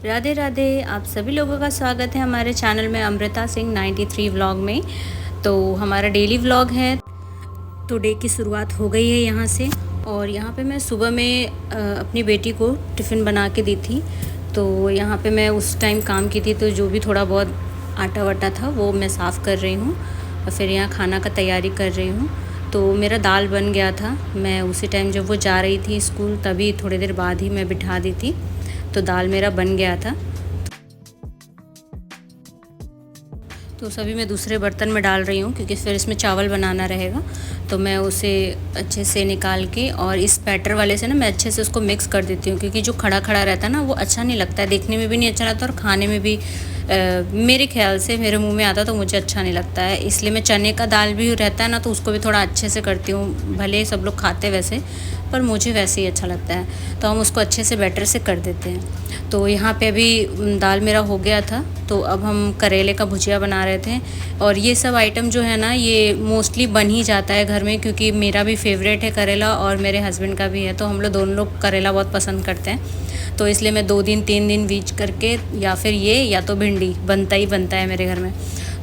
राधे राधे। आप सभी लोगों का स्वागत है हमारे चैनल में अमृता सिंह 93 व्लॉग में। तो हमारा डेली व्लॉग है। तो डे की शुरुआत हो गई है यहाँ से। और यहाँ पे मैं सुबह में अपनी बेटी को टिफ़िन बना के दी थी। तो यहाँ पे मैं उस टाइम काम की थी, तो जो भी थोड़ा बहुत आटा वाटा था वो मैं साफ़ कर रही हूँ और फिर यहाँ खाना का तैयारी कर रही हूँ। तो मेरा दाल बन गया था। मैं उसी टाइम जब वो जा रही थी स्कूल, तभी थोड़ी देर बाद ही मैं बिठा दी थी। तो दाल मेरा बन गया था। तो सभी मैं दूसरे बर्तन में डाल रही हूँ क्योंकि फिर इसमें चावल बनाना रहेगा। तो मैं उसे अच्छे से निकाल के और इस बैटर वाले से ना मैं अच्छे से उसको मिक्स कर देती हूँ, क्योंकि जो खड़ा खड़ा रहता है ना वो अच्छा नहीं लगता है, देखने में भी नहीं अच्छा लगता और खाने में भी मेरे ख्याल से मेरे मुंह में आता तो मुझे अच्छा नहीं लगता है। इसलिए मैं चने का दाल भी रहता है ना, तो उसको भी थोड़ा अच्छे से करती हूँ। भले सब लोग खाते वैसे, पर मुझे वैसे ही अच्छा लगता है। तो हम उसको अच्छे से बैटर से कर देते हैं। तो यहाँ पे अभी दाल मेरा हो गया था। तो अब हम करेले का भुजिया बना रहे थे। और ये सब आइटम जो है ना, ये मोस्टली बन ही जाता है घर में, क्योंकि मेरा भी फेवरेट है करेला और मेरे हस्बैंड का भी है। तो हम लोग दोनों लोग करेला बहुत पसंद करते हैं। तो इसलिए मैं 2 दिन 3 दिन बीच करके या फिर ये या तो भिंडी बनता ही बनता है मेरे घर में।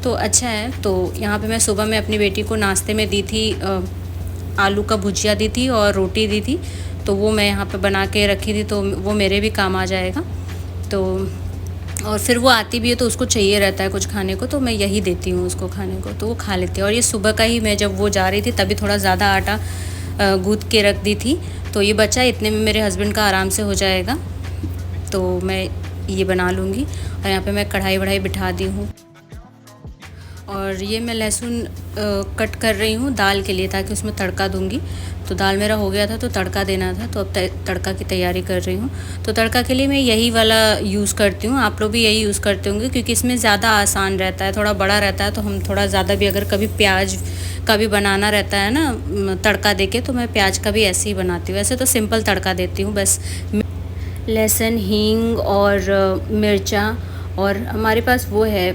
तो अच्छा है। तो यहाँ पे मैं सुबह में अपनी बेटी को नाश्ते में दी थी, आलू का भुजिया दी थी और रोटी दी थी। तो वो मैं यहाँ पे बना के रखी थी, तो वो मेरे भी काम आ जाएगा। तो और फिर वो आती भी है तो उसको चाहिए रहता है कुछ खाने को, तो मैं यही देती हूँ उसको खाने को, तो वो खा लेती है। और ये सुबह का ही, मैं जब वो जा रही थी तभी थोड़ा ज़्यादा आटा गूँथ के रख दी थी। तो ये बचा, इतने में मेरे हस्बैंड का आराम से हो जाएगा। तो मैं ये बना लूँगी। और यहाँ पे मैं कढ़ाई वढ़ाई बिठा दी हूँ। और ये मैं लहसुन कट कर रही हूँ दाल के लिए, ताकि उसमें तड़का दूँगी। तो दाल मेरा हो गया था तो तड़का देना था, तो अब तड़का की तैयारी कर रही हूँ। तो तड़का के लिए मैं यही वाला यूज़ करती हूँ। आप लोग भी यही यूज़ करते होंगे, क्योंकि इसमें ज़्यादा आसान रहता है, थोड़ा बड़ा रहता है। तो हम थोड़ा ज़्यादा भी, अगर कभी प्याज का भी बनाना रहता है ना तड़का देके, तो मैं प्याज का भी ऐसे ही बनाती हूँ। वैसे तो सिंपल तड़का देती हूँ, बस लहसुन, हींग और मिर्चा। और हमारे पास वो है,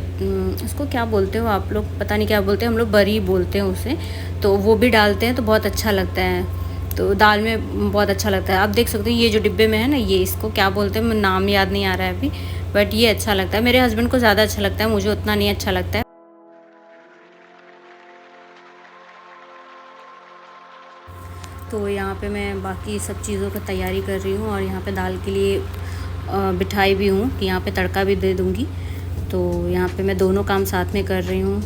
उसको क्या बोलते हो आप लोग, पता नहीं क्या बोलते हैं, हम लोग बरी बोलते हैं उसे। तो वो भी डालते हैं तो बहुत अच्छा लगता है। तो दाल में बहुत अच्छा लगता है। आप देख सकते हो ये जो डिब्बे में है ना, ये इसको क्या बोलते हैं, नाम याद नहीं आ रहा है अभी, बट ये अच्छा लगता है। मेरे हस्बैंड को ज़्यादा अच्छा लगता है, मुझे उतना नहीं अच्छा लगता है। तो यहाँ पे मैं बाकी सब चीज़ों की तैयारी कर रही हूँ, और यहाँ पे दाल के लिए बिठाई भी हूँ कि यहाँ पे तड़का भी दे दूँगी। तो यहाँ पे मैं दोनों काम साथ में कर रही हूँ,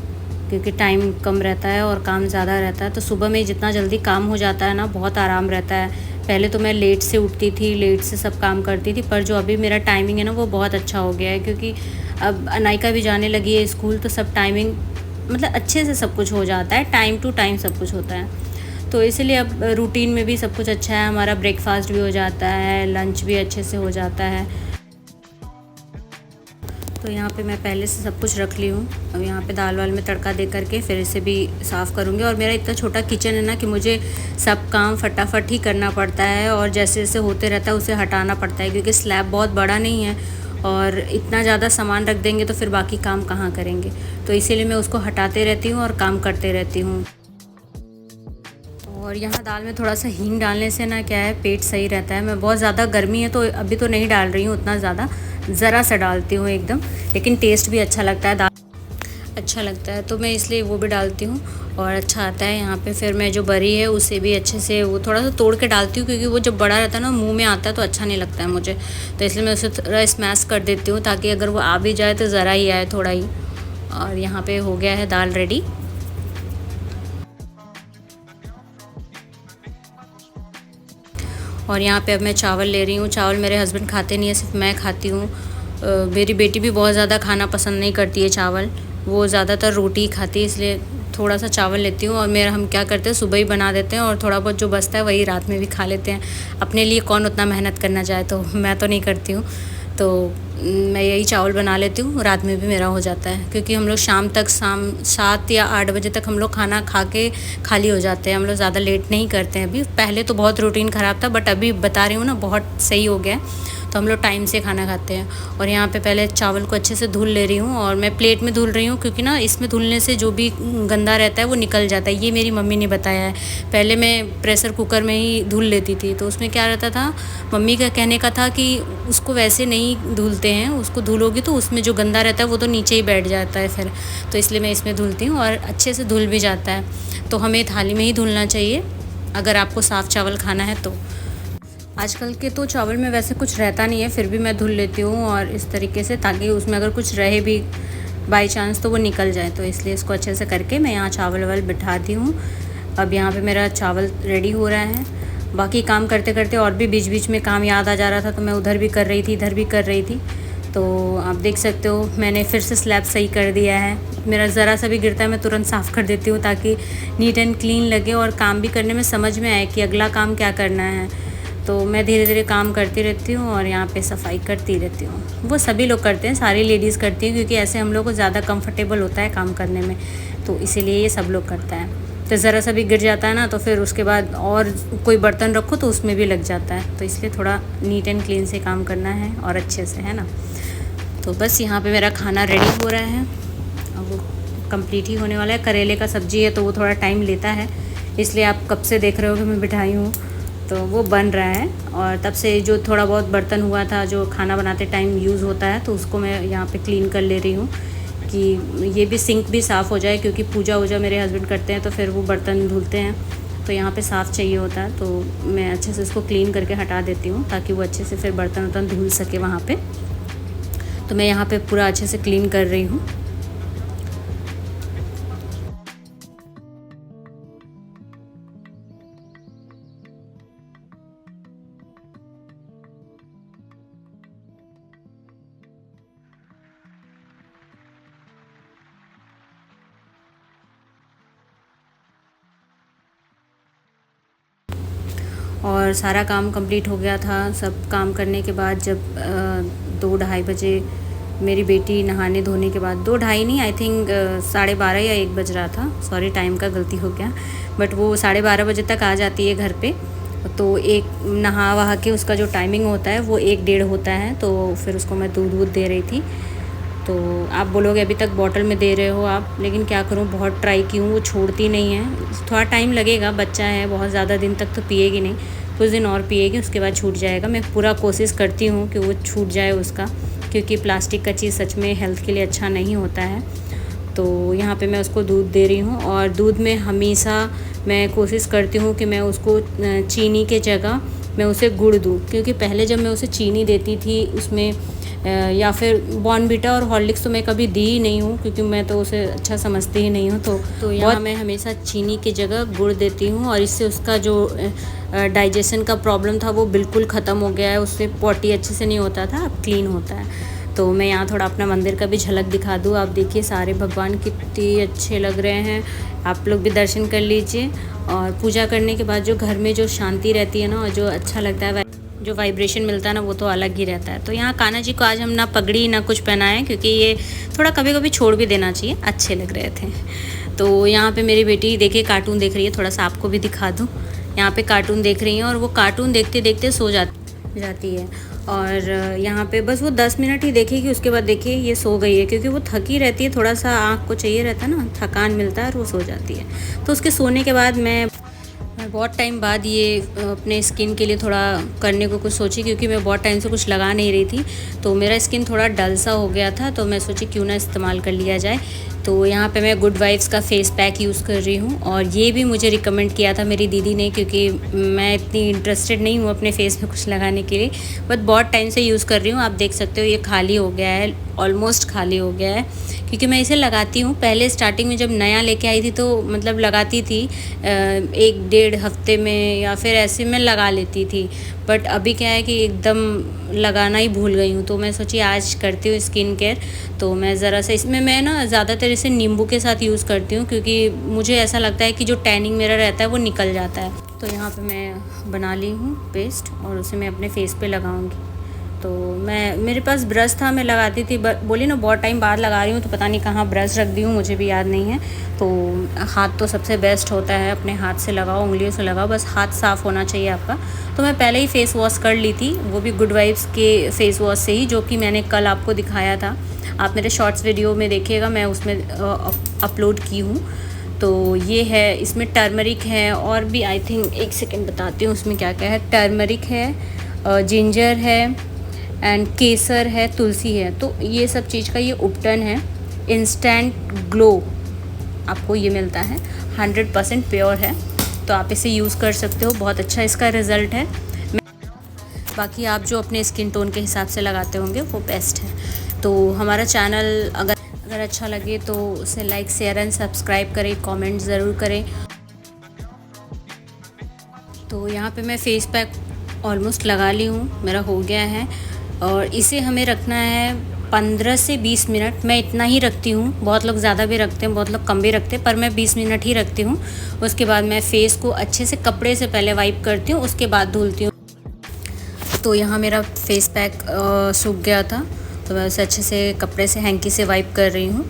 क्योंकि टाइम कम रहता है और काम ज़्यादा रहता है। तो सुबह में जितना जल्दी काम हो जाता है ना, बहुत आराम रहता है। पहले तो मैं लेट से उठती थी, लेट से सब काम करती थी, पर जो अभी मेरा टाइमिंग है ना, वो बहुत अच्छा हो गया है। क्योंकि अब अनायका भी जाने लगी है स्कूल, तो सब टाइमिंग मतलब अच्छे से सब कुछ हो जाता है, टाइम टू टाइम सब कुछ होता है। तो इसलिए अब रूटीन में भी सब कुछ अच्छा है। हमारा ब्रेकफास्ट भी हो जाता है, लंच भी अच्छे से हो जाता है। तो यहाँ पे मैं पहले से सब कुछ रख ली हूँ। अब यहाँ पे दाल वाल में तड़का दे करके फिर इसे भी साफ़ करूँगी। और मेरा इतना छोटा किचन है ना कि मुझे सब काम फटाफट ही करना पड़ता है, और जैसे जैसे होते रहता है उसे हटाना पड़ता है, क्योंकि स्लैब बहुत बड़ा नहीं है और इतना ज़्यादा सामान रख देंगे तो फिर बाकी काम कहाँ करेंगे। तो इसीलिए मैं उसको हटाते रहती हूँ और काम करते रहती हूँ। और यहाँ दाल में थोड़ा सा हींग डालने से ना क्या है, पेट सही रहता है। मैं बहुत ज़्यादा गर्मी है तो अभी तो नहीं डाल रही हूँ उतना ज़्यादा, ज़रा सा डालती हूँ एकदम, लेकिन टेस्ट भी अच्छा लगता है, दाल अच्छा लगता है, तो मैं इसलिए वो भी डालती हूँ और अच्छा आता है। यहाँ पे फिर मैं जो बरी है उसे भी अच्छे से वो थोड़ा सा तोड़ के डालती हूँ, क्योंकि वो जब बड़ा रहता है ना मुंह में आता है तो अच्छा नहीं लगता है मुझे। तो इसलिए मैं उसे थोड़ा स्मैश कर देती हूँ, ताकि अगर वो आ भी जाए तो ज़रा ही आए, थोड़ा ही। और यहाँ पे हो गया है दाल रेडी। और यहाँ पे अब मैं चावल ले रही हूँ। चावल मेरे हस्बैंड खाते नहीं है, सिर्फ मैं खाती हूँ। मेरी बेटी भी बहुत ज़्यादा खाना पसंद नहीं करती है चावल, वो ज़्यादातर रोटी ही खाती है, इसलिए थोड़ा सा चावल लेती हूँ। और मेरा हम क्या करते हैं, सुबह ही बना देते हैं और थोड़ा बहुत जो बचता है वही रात में भी खा लेते हैं। अपने लिए कौन उतना मेहनत करना चाहे, तो मैं तो नहीं करती हूँ। तो मैं यही चावल बना लेती हूँ, रात में भी मेरा हो जाता है, क्योंकि हम लोग शाम 7 या 8 बजे तक हम लोग खाना खा के खाली हो जाते हैं। हम लोग ज़्यादा लेट नहीं करते हैं अभी। पहले तो बहुत रूटीन ख़राब था, बट अभी बता रही हूँ ना, बहुत सही हो गया है। तो हम लोग टाइम से खाना खाते हैं। और यहाँ पे पहले चावल को अच्छे से धुल ले रही हूँ, और मैं प्लेट में धुल रही हूँ, क्योंकि ना इसमें धुलने से जो भी गंदा रहता है वो निकल जाता है। ये मेरी मम्मी ने बताया है। पहले मैं प्रेशर कुकर में ही धुल लेती थी, तो उसमें क्या रहता था, मम्मी का कहने का था कि उसको वैसे नहीं धुलते धुलते हैं, उसको धुलोगी तो उसमें जो गंदा रहता है वो तो नीचे ही बैठ जाता है फिर, तो इसलिए मैं इसमें धुलती हूँ और अच्छे से धुल भी जाता है। तो हमें थाली में ही धुलना चाहिए अगर आपको साफ़ चावल खाना है तो। आजकल के तो चावल में वैसे कुछ रहता नहीं है, फिर भी मैं धुल लेती हूँ और इस तरीके से, ताकि उसमें अगर कुछ रहे भी बाई चांस तो वो निकल जाए। तो इसलिए इसको अच्छे से करके मैं यहाँ चावल वावल बिठाती हूँ। अब यहाँ पे मेरा चावल रेडी हो रहा है। बाकी काम करते करते और भी बीच बीच में काम याद आ जा रहा था, तो मैं उधर भी कर रही थी, इधर भी कर रही थी। तो आप देख सकते हो मैंने फिर से स्लैब सही कर दिया है। मेरा ज़रा सा भी गिरता है मैं तुरंत साफ़ कर देती हूँ, ताकि नीट एंड क्लीन लगे और काम भी करने में समझ में आए कि अगला काम क्या करना है। तो मैं धीरे धीरे काम करती रहती हूँ और यहाँ पे सफाई करती रहती हूँ। वो सभी लोग करते हैं, सारी लेडीज़ करती हैं, क्योंकि ऐसे हम लोग को ज़्यादा कंफर्टेबल होता है काम करने में, तो इसीलिए ये सब लोग करता है। तो ज़रा सा भी गिर जाता है ना, तो फिर उसके बाद और कोई बर्तन रखो तो उसमें भी लग जाता है। तो इसलिए थोड़ा नीट एंड क्लीन से काम करना है और अच्छे से, है ना। तो बस यहाँ पे मेरा खाना रेडी हो रहा है, अब वो कंप्लीट ही होने वाला है। करेले का सब्ज़ी है तो वो थोड़ा टाइम लेता है, इसलिए आप कब से देख रहे हो कि मैं बिठाई हूँ। तो वो बन रहा है और तब से जो थोड़ा बहुत बर्तन हुआ था जो खाना बनाते टाइम यूज़ होता है, तो उसको मैं यहाँ पे क्लीन कर ले रही हूँ कि ये भी सिंक भी साफ़ हो जाए, क्योंकि पूजा वूजा मेरे हस्बैंड करते हैं तो फिर वो बर्तन धुलते हैं, तो यहाँ पे साफ़ चाहिए होता है। तो मैं अच्छे से इसको क्लीन करके हटा देती हूँ, ताकि वो अच्छे से फिर बर्तन वर्तन धुल सके वहाँ पर। तो मैं यहाँ पर पूरा अच्छे से क्लीन कर रही हूँ। और सारा काम कंप्लीट हो गया था। सब काम करने के बाद जब 2-2:30 बजे मेरी बेटी नहाने धोने के बाद, 2-2:30 नहीं, आई थिंक 12:30 या 1 बज रहा था, सॉरी टाइम का गलती हो गया, बट वो 12:30 बजे तक आ जाती है घर पे। तो एक नहा वहा के उसका जो टाइमिंग होता है वो 1-1:30 होता है, तो फिर उसको मैं दूध वूध दे रही थी। तो आप बोलोगे अभी तक बॉटल में दे रहे हो आप, लेकिन क्या करूँ, बहुत ट्राई की हूँ, वो छोड़ती नहीं है। थोड़ा टाइम लगेगा, बच्चा है, बहुत ज़्यादा दिन तक तो पिएगी नहीं, कुछ दिन और पिएगी, उसके बाद छूट जाएगा। मैं पूरा कोशिश करती हूँ कि वो छूट जाए उसका, क्योंकि प्लास्टिक का चीज़ सच में हेल्थ के लिए अच्छा नहीं होता है। तो यहाँ पे मैं उसको दूध दे रही हूँ, और दूध में हमेशा मैं कोशिश करती हूँ कि मैं उसको चीनी के जगह मैं उसे गुड़ दूँ, क्योंकि पहले जब मैं उसे चीनी देती थी उसमें या फिर बॉर्नवीटा और हॉर्लिक्स तो मैं कभी दी ही नहीं हूँ, क्योंकि मैं तो उसे अच्छा समझती ही नहीं हूँ। तो यहाँ मैं हमेशा चीनी की जगह गुड़ देती हूँ, और इससे उसका जो डाइजेशन का प्रॉब्लम था वो बिल्कुल ख़त्म हो गया है। उससे पॉटी अच्छे से नहीं होता था, अब क्लीन होता है। तो मैं यहाँ थोड़ा अपना मंदिर का भी झलक दिखा दूँ। आप देखिए सारे भगवान कितने अच्छे लग रहे हैं, आप लोग भी दर्शन कर लीजिए। और पूजा करने के बाद जो घर में जो शांति रहती है ना, और जो अच्छा लगता है, जो वाइब्रेशन मिलता है ना, वो तो अलग ही रहता है। तो यहाँ कान्हा जी को आज हम ना पगड़ी ना कुछ पहनाए, क्योंकि ये थोड़ा कभी कभी छोड़ भी देना चाहिए, अच्छे लग रहे थे। तो यहाँ पे मेरी बेटी देखिए कार्टून देख रही है, थोड़ा सा आपको भी दिखा दूँ। यहाँ पे कार्टून देख रही हैं, और वो कार्टून देखते देखते सो जाती है। और यहाँ पे बस वो 10 मिनट ही देखेगी, उसके बाद देखिए ये सो गई है, क्योंकि वो थकी रहती है, थोड़ा सा आँख को चाहिए रहता है ना, थकान मिलता है, और वो सो जाती है। तो उसके सोने के बाद मैं बहुत टाइम बाद ये अपने स्किन के लिए थोड़ा करने को कुछ सोची, क्योंकि मैं बहुत टाइम से कुछ लगा नहीं रही थी, तो मेरा स्किन थोड़ा डल सा हो गया था, तो मैं सोची क्यों ना इस्तेमाल कर लिया जाए। तो यहाँ पे मैं गुड वाइब्स का फेस पैक यूज़ कर रही हूँ, और ये भी मुझे रिकमेंड किया था मेरी दीदी ने, क्योंकि मैं इतनी इंटरेस्टेड नहीं हूँ अपने फेस में कुछ लगाने के लिए, बट बहुत टाइम से यूज़ कर रही हूँ। आप देख सकते हो ये खाली हो गया है, ऑलमोस्ट खाली हो गया है, क्योंकि मैं इसे लगाती हूँ। पहले स्टार्टिंग में जब नया लेके आई थी तो मतलब लगाती थी 1-1.5 हफ्ते में, या फिर ऐसे में लगा लेती थी, बट अभी क्या है कि एकदम लगाना ही भूल गई हूँ। तो मैं सोची आज करती हूँ स्किन केयर, तो मैं ज़रा सा इसमें मैं ना ज़्यादातर इसे नींबू के साथ यूज़ करती हूँ, क्योंकि मुझे ऐसा लगता है कि जो टैनिंग मेरा रहता है वो निकल जाता है। तो यहाँ पे मैं बना ली हूँ पेस्ट, और उसे मैं अपने फेस पे लगाऊंगी। तो मेरे पास ब्रश था, मैं लगाती थी, बोली ना बहुत टाइम बाद लगा रही हूँ, तो पता नहीं कहाँ ब्रश रख दी हूँ, मुझे भी याद नहीं है। तो हाथ तो सबसे बेस्ट होता है, अपने हाथ से लगाओ, उंगलियों से लगाओ, बस हाथ साफ़ होना चाहिए आपका। तो मैं पहले ही फ़ेस वॉश कर ली थी, वो भी गुड वाइब्स के फ़ेस वॉश से ही, जो कि मैंने कल आपको दिखाया था। आप मेरे शॉर्ट्स वीडियो में देखिएगा, मैं उसमें अपलोड की हूँ। तो ये है, इसमें टर्मरिक है, और भी आई थिंक 1 सेकेंड बताती हूँ उसमें क्या क्या है। टर्मरिक है, जिंजर है, एंड केसर है, तुलसी है। तो ये सब चीज़ का ये उपटन है। इंस्टेंट ग्लो आपको ये मिलता है, 100% प्योर है, तो आप इसे यूज़ कर सकते हो। बहुत अच्छा इसका रिज़ल्ट है। बाकी आप जो अपने स्किन टोन के हिसाब से लगाते होंगे वो बेस्ट है। तो हमारा चैनल अगर अच्छा लगे तो उसे लाइक, शेयर एंड सब्सक्राइब करें, कमेंट ज़रूर करें। तो यहाँ पे मैं फेस पैक ऑलमोस्ट लगा ली हूँ, मेरा हो गया है। और इसे हमें रखना है 15 से 20 मिनट। मैं इतना ही रखती हूँ, बहुत लोग ज़्यादा भी रखते हैं, बहुत लोग कम भी रखते हैं, पर मैं 20 मिनट ही रखती हूँ। उसके बाद मैं फ़ेस को अच्छे से कपड़े से पहले वाइप करती हूँ, उसके बाद धुलती हूँ। तो यहाँ मेरा फेस पैक सूख गया था, तो मैं उसे अच्छे से कपड़े से हैंकी से वाइप कर रही हूँ।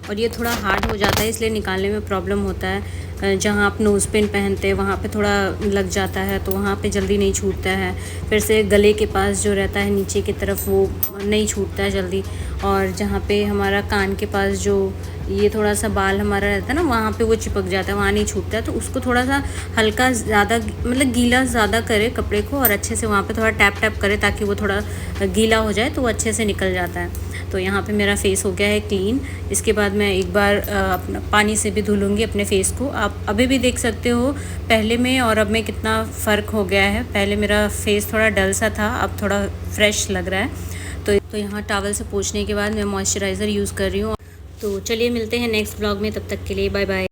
और ये थोड़ा हार्ड हो जाता है, इसलिए निकालने में प्रॉब्लम होता है। जहाँ आप नोज़ पिन पहनते हैं वहाँ पे थोड़ा लग जाता है, तो वहाँ पे जल्दी नहीं छूटता है। फिर से गले के पास जो रहता है नीचे की तरफ, वो नहीं छूटता है जल्दी। और जहाँ पे हमारा कान के पास जो ये थोड़ा सा बाल हमारा रहता है ना, वहाँ पे वो चिपक जाता है, वहाँ नहीं छूटता है। तो उसको थोड़ा सा हल्का ज़्यादा, मतलब गीला ज़्यादा करे कपड़े को, और अच्छे से वहाँ पे थोड़ा टैप टैप करे ताकि वो थोड़ा गीला हो जाए, तो वो अच्छे से निकल जाता है। तो यहाँ पे मेरा फेस हो गया है क्लीन। इसके बाद मैं एक बार अपना पानी से भी धुलूँगी अपने फेस को। आप अभी भी देख सकते हो पहले में और अब में कितना फ़र्क हो गया है। पहले मेरा फेस थोड़ा डल सा था, अब थोड़ा फ्रेश लग रहा है। तो यहाँ टॉवल से पोंछने के बाद मैं मॉइस्चराइज़र यूज़ कर रही हूँ। तो चलिए मिलते हैं नेक्स्ट ब्लॉग में, तब तक के लिए बाय बाय।